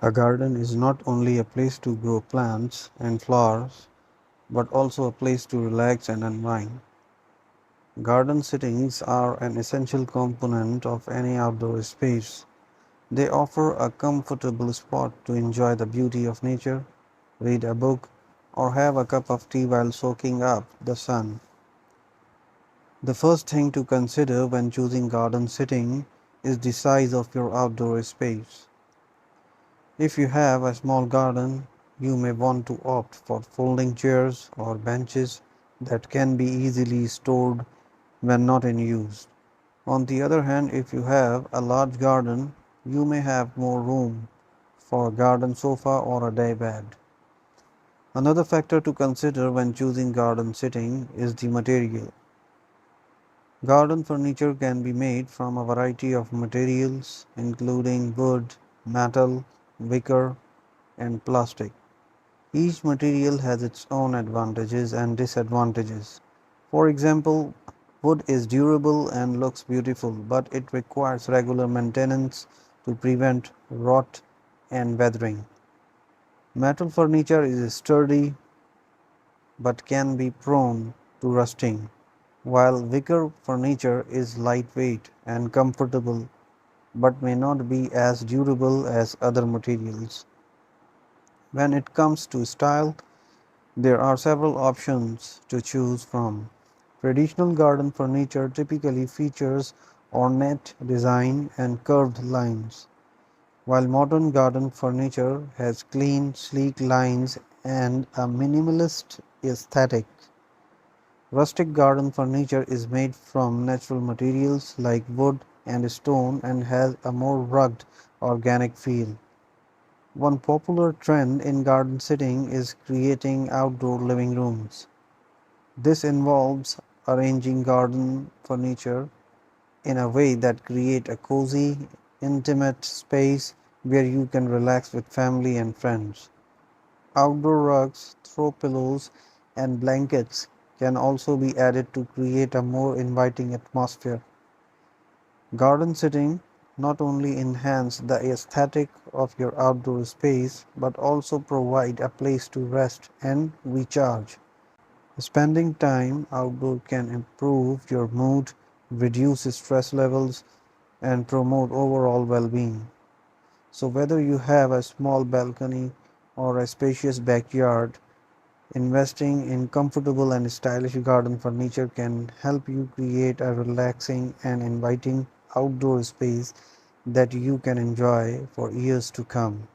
A garden is not only a place to grow plants and flowers, but also a place to relax and unwind. Garden sittings are an essential component of any outdoor space. They offer a comfortable spot to enjoy the beauty of nature, read a book, or have a cup of tea while soaking up the sun. The first thing to consider when choosing garden sitting is the size of your outdoor space. If you have a small garden, you may want to opt for folding chairs or benches that can be easily stored when not in use. On the other hand, if you have a large garden, you may have more room for a garden sofa or a day bed. Another factor to consider when choosing garden sitting is the material. Garden furniture can be made from a variety of materials, including wood, metal, wicker, and plastic. Each material has its own advantages and disadvantages. For example, wood is durable and looks beautiful, but it requires regular maintenance to prevent rot and weathering. Metal furniture is sturdy but can be prone to rusting, while wicker furniture is lightweight and comfortable but may not be as durable as other materials. When it comes to style, there are several options to choose from. Traditional garden furniture typically features ornate design and curved lines, while modern garden furniture has clean, sleek lines and a minimalist aesthetic. Rustic garden furniture is made from natural materials like wood and stone and has a more rugged, organic feel. One popular trend in garden sitting is creating outdoor living rooms. This involves arranging garden furniture in a way that create a cozy, intimate space where you can relax with family and friends. Outdoor rugs, throw pillows, and blankets can also be added to create a more inviting atmosphere. Garden sitting not only enhance the aesthetic of your outdoor space but also provide a place to rest and recharge. Spending time outdoor can improve your mood, reduce stress levels, and promote overall well-being. So whether you have a small balcony or a spacious backyard, investing in comfortable and stylish garden furniture can help you create a relaxing and inviting outdoor space that you can enjoy for years to come.